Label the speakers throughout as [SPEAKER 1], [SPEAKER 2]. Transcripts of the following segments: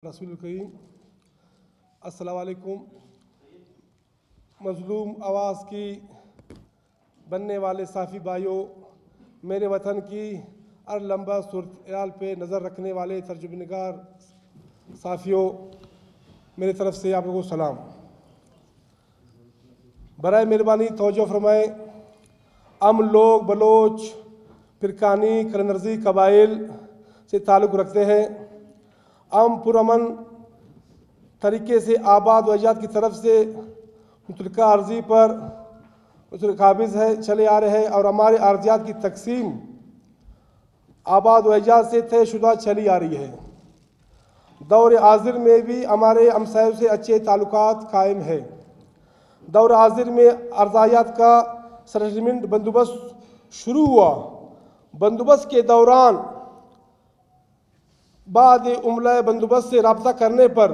[SPEAKER 1] रसूल करीम अस्सलाम वालेकुम। मज़लूम आवाज़ की बनने वाले साफ़ी भाइयों, मेरे वतन की लंबा सूरत पे नज़र रखने वाले तर्जुमनिगार साफ़ियों, मेरी तरफ़ से आप लोगों को सलाम। बराए मेहरबानी तवज्जो फरमाएँ। हम लोग बलोच, फिरकानी, कलंदर्जी कबाइल से ताल्लुक़ रखते हैं। हम पुरअमन तरीके से आबाद व अजाद की तरफ से मुतलका अर्ज़ी पर काबिज़ है चले आ रहे हैं और हमारे अर्जियात की तकसीम आबाद व अजाद से तयशुदा चली आ रही है। दौर हाज़िर में भी हमारे हमसायों से अच्छे ताल्लुकात कायम है। दौर हाज़िर में अर्ज़ायात का सेटलमेंट बंदोबस्त शुरू हुआ। बंदोबस्त के दौरान बाद उमला बंदोबस्त से रब्ता करने पर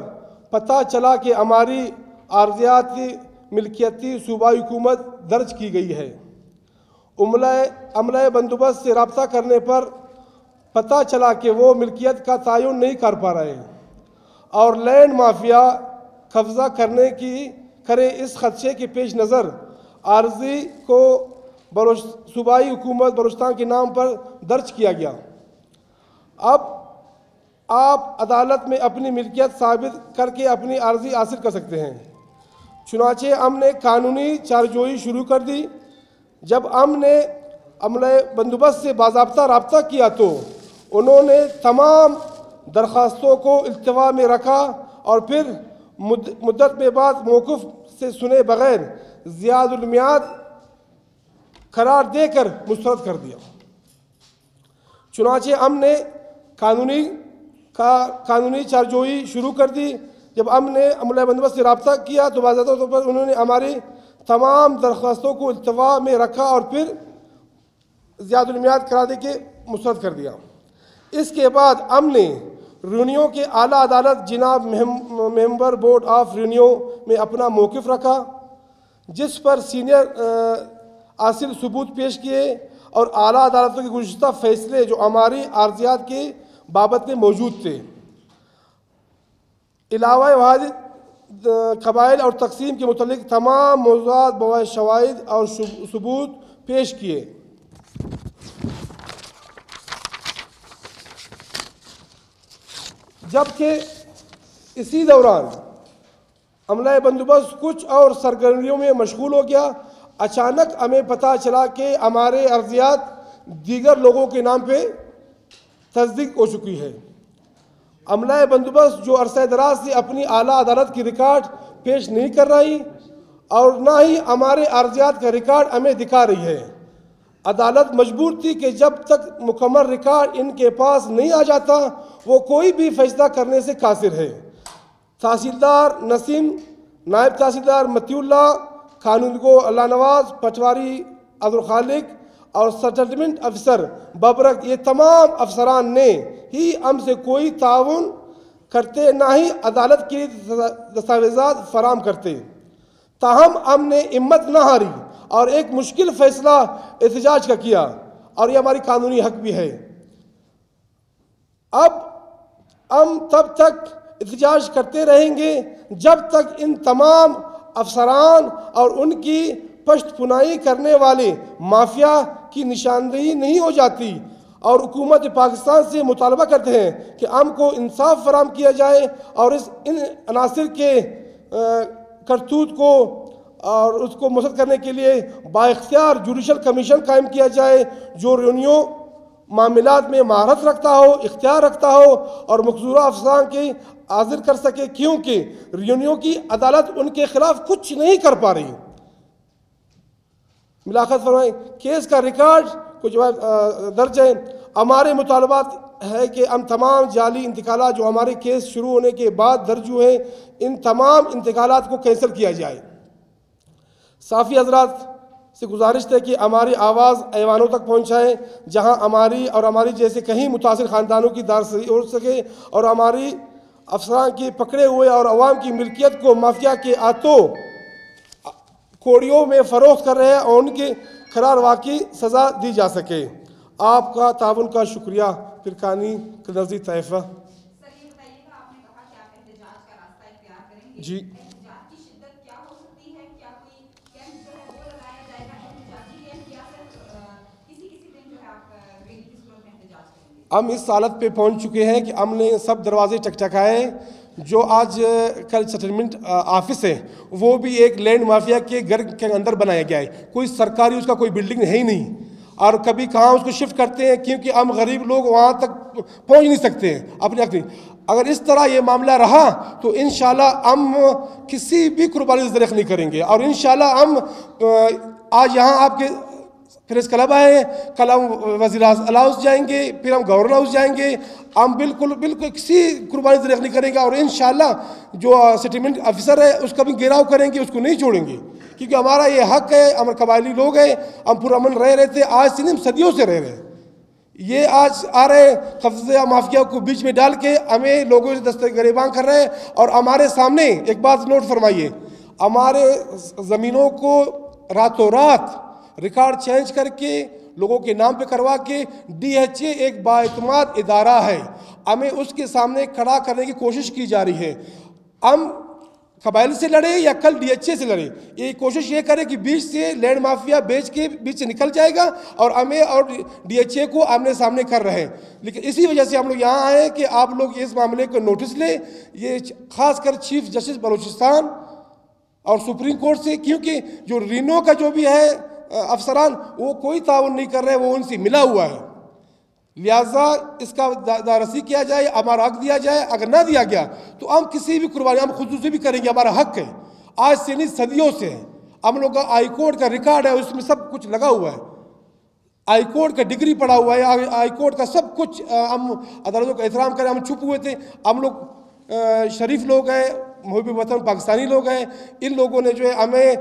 [SPEAKER 1] पता चला कि हमारी अर्ज़ियाती मिल्कियती सूबाई हुकूमत दर्ज की गई है। अमला बंदोबस्त से रब्ता करने पर पता चला कि वो मिल्कियत का तयन नहीं कर पा रहे और लैंड माफिया कब्ज़ा करने की करे। इस खदशे के पेश नज़र अर्ज़ी को सूबाई हुकूमत बलूचिस्तान के नाम पर दर्ज किया गया। अब आप अदालत में अपनी मिल्कियत साबित करके अपनी अर्ज़ी हासिल कर सकते हैं। चुनाचे हमने कानूनी चारजोई शुरू कर दी। जब हमने अमले बंदोबस्त से बाज़ाब्ता रब्ता किया तो उन्होंने तमाम दरख्वास्तों को इल्तिवा में रखा और फिर मुद्दत में बाद मौक़िफ़ से सुने बग़ैर ज़ियादुल मियाद करार देकर मुस्तरद कर दिया। चुनाचे हमने कानूनी चारजोई शुरू कर दी। जब हमने अमला बंदोबस्त से रब्ता किया तो बाज़ाब्ता तौर पर उन्होंने हमारी तमाम दरख्वास्तों को इल्तिवा में रखा और फिर ज़ियादुल मियाद करार दे के मुस्तरद कर दिया। इसके बाद हमने रियूनियों के आला अदालत जनाब मेंबर बोर्ड ऑफ रियूनियों में अपना मौक़िफ़ रखा, जिस पर सीनियर हासिल सबूत पेश किए और आला अदालतों के गुज़िश्ता फ़ैसले जो हमारी अर्ज़ियात के बाबत में मौजूद थे, इलावा वाहिद कबाइल और तकसीम के मुतल्लिक़ तमाम मौज़ूआत बवाए शवाहिद और सबूत पेश किए। जबकि इसी दौरान अमला बंदोबस्त कुछ और सरगर्मियों में मशगूल हो गया। अचानक हमें पता चला कि हमारे अर्ज़ियात दीगर लोगों के नाम पे तस्दीक हो चुकी है। अमला बंदोबस्त जो अरसा दराज से अपनी आला अदालत की रिकॉर्ड पेश नहीं कर रही और ना ही हमारे अर्ज़ियात का रिकॉर्ड हमें दिखा रही है। अदालत मजबूर थी कि जब तक मुकम्मल रिकॉर्ड इनके पास नहीं आ जाता वो कोई भी फैसला करने से कासिर है। तहसीलदार नसीम, नायब तहसीलदार मतीउल्लाह, कानूनगो अल्लाह नवाज, पटवारी अब्दुल खालिक और सेटलमेंट अफसर बबरक, ये तमाम अफसरान ने ही हमसे कोई ताउन करते ना ही अदालत के दस्तावेज़ात फराम करते। ताहम हमने हिम्मत न हारी और एक मुश्किल फ़ैसला एहतजाज का किया और ये हमारी कानूनी हक भी है। अब हम तब तक एहतजाज करते रहेंगे जब तक इन तमाम अफसरान और उनकी पश्तपुनाई करने वाले माफिया की निशानदेही नहीं हो जाती और हुकूमत पाकिस्तान से मुतालबा करते हैं कि हमको इंसाफ फराम किया जाए और इन अनासिर के करतूत को और उसको मुसद करने के लिए बाइख्तियार जुडिशल कमीशन कायम किया जाए जो रियूनियों मामलात में महारत रखता हो, इख्तियार रखता हो और मकसूरा अफसरान के हाजिर कर सके, क्योंकि रियूनियों की अदालत उनके खिलाफ कुछ नहीं कर पा रही। मिलाखत फरमाएं, केस का रिकॉर्ड को जवाब दर्ज है। हमारे मुतालबात है कि हम तमाम जाली इंतकालात जो हमारे केस शुरू होने के बाद दर्ज हुए इन तमाम इंतकालात को कैंसिल किया जाए। साफ़ी हजरात से गुजारिश है कि हमारी आवाज़ ऐवानों तक पहुँचाएँ जहाँ हमारी और हमारी जैसे कहीं मुतासिर ख़ानदानों की दारसरी हो सके और हमारी अफसरान के पकड़े हुए और अवाम की मिल्कियत को माफिया के हाथों कोड़ियों में फ़रोख्त कर रहे हैं और उनके करार वाक़ई सज़ा दी जा सके। आपका ताउन का शुक्रिया। फिरकानी कलंदर्जी तैफ़ा।
[SPEAKER 2] सर ये बताइएगा, आपने कहा कि
[SPEAKER 1] जी
[SPEAKER 2] एहतजाज की शिद्दत क्या हो सकती है? क्या कोई कैंप जो है वो लगाया जाएगा एहतजाजी कैंप, या फिर किसी किसी दिन जो है आप रेली की सूरत में एहतजाज करेंगे?
[SPEAKER 1] हम इस हालत पे पहुंच चुके हैं कि हमने सब दरवाजे टकटकाए। जो आज कल सेटलमेंट ऑफिस है वो भी एक लैंड माफिया के घर के अंदर बनाया गया है, कोई सरकारी उसका कोई बिल्डिंग है ही नहीं। और कभी कहाँ उसको शिफ्ट करते हैं क्योंकि हम गरीब लोग वहाँ तक पहुँच नहीं सकते हैं अपने। अगर इस तरह ये मामला रहा तो इंशाल्लाह हम किसी भी कुर्बानी से दरख्त नहीं करेंगे। और इंशाल्लाह हम आज यहाँ आपके प्रेस क्लब आए, कल हम वज़ीर आला हाउस जाएंगे, फिर हम गवर्नर हाउस जाएंगे। हम बिल्कुल बिल्कुल किसी कुर्बानी से दरख्त नहीं करेंगे। और इंशाल्लाह जो सेटलमेंट ऑफिसर है उसका भी घेराव करेंगे, उसको नहीं छोड़ेंगे, क्योंकि हमारा ये हक है। हम कबायली लोग हैं, हम पुरअमन रह रहे थे, आज से नहीं सदियों से रह रहे हैं। ये आज आ रहे कब्ज़ा माफिया को बीच में डाल के हमें लोगों से दस्तगिरबान कर रहे हैं। और हमारे सामने एक बात नोट फरमाइए, हमारे ज़मीनों को रातों रात रिकॉर्ड चेंज करके लोगों के नाम पे करवा के DHA एक बाएतमाद इदारा है, हमें उसके सामने खड़ा करने की कोशिश की जा रही है। हम कबाइल से लड़े या कल DHA से लड़े, ये कोशिश ये करें कि बीच से लैंड माफिया बेच के बीच से निकल जाएगा और हमें और DHA को आमने सामने कर रहे हैं। लेकिन इसी वजह से हम लोग यहाँ आए कि आप लोग इस मामले को नोटिस लें, ये खासकर चीफ जस्टिस बलूचिस्तान और सुप्रीम कोर्ट से, क्योंकि जो रीनो का जो भी है अफसरान वो कोई ताउन नहीं कर रहे, वो उनसे मिला हुआ है। लिहाजा इसका दारसी किया जाए, हमारा हक दिया जाए। अगर ना दिया गया तो हम किसी भी कुर्बानी हम खुद से भी करेंगे, हमारा हक है। आज से नहीं सदियों से है। हम लोग का हाई कोर्ट का रिकॉर्ड है, उसमें सब कुछ लगा हुआ है, हाई कोर्ट का डिग्री पड़ा हुआ है, हाई कोर्ट का सब कुछ। हम अदालतों का एहतराम करें, हम चुप हुए थे। हम लोग शरीफ लोग हैं, मुहब्बे वतन पाकिस्तानी लोग हैं। इन लोगों ने जो है हमें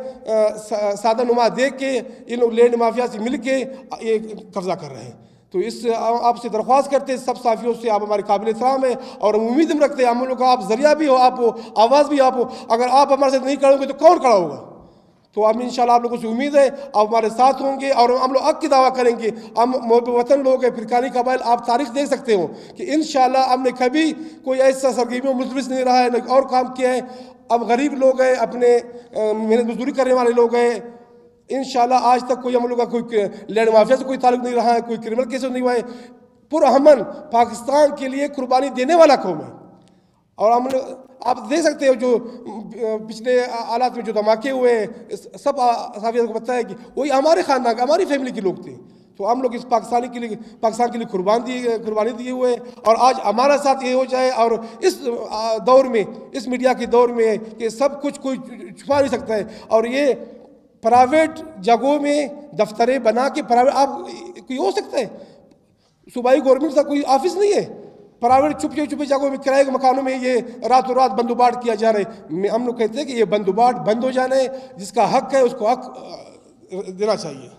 [SPEAKER 1] सादा नुमा दे के इन लोग लैंड माफिया से मिल के ये कब्जा कर रहे हैं। तो इस आपसे दरख्वास्त करते हैं सब साफियों से, आप हमारे काबिल एहतराम है और हम उम्मीद रखते हैं हम लोग का आप जरिया भी हो, आप हो, आवाज़ भी आप हो। अगर आप हमारे साथ नहीं खड़े होंगे तो कौन खड़ा होगा? तो हम इंशाल्लाह आप लोगों से उम्मीद है आप हमारे साथ होंगे और हम लोग हक की दावा करेंगे। हम मुहब्बे वतन लोग हैं, फिरकानी कबाइल, आप तारीख देख सकते हो कि इंशाल्लाह हमने कभी कोई ऐसा सरगर्मी में मुलविस नहीं रहा है, न और काम किया है। अब गरीब लोग हैं, अपने मेहनत मजदूरी करने वाले लोग हैं। इंशाल्लाह आज तक कोई हम लोग का कोई लैंड माफिया से कोई ताल्लुक नहीं रहा है, कोई क्रिमिनल केस नहीं हुआ है। पुरअमन पाकिस्तान के लिए कुर्बानी देने वाला कौम है। और हम लोग आप देख सकते हो जो पिछले हालात में जो धमाके हुए, सब साफियों को पता है कि वही हमारे ख़ानदान हमारी फैमिली के लोग थे। तो हम लोग इस पाकिस्तान के लिए कुर्बानी दिए हुए हैं। और आज हमारा साथ ये हो जाए। और इस दौर में, इस मीडिया के दौर में कि सब कुछ कोई छुपा नहीं सकता है। और ये प्राइवेट जगहों में दफ्तरें बना के प्राइवेट, आप कोई हो सकता है, सूबाई गवर्नमेंट का कोई ऑफिस नहीं है, प्राइवेट छुपे छुपे जगहों में किराए के मकानों में ये रातों रात बंदोबस्त किया जा रहा है। हम लोग कहते हैं कि ये बंदोबस्त बंद हो जाना है, जिसका हक है उसको हक देना चाहिए।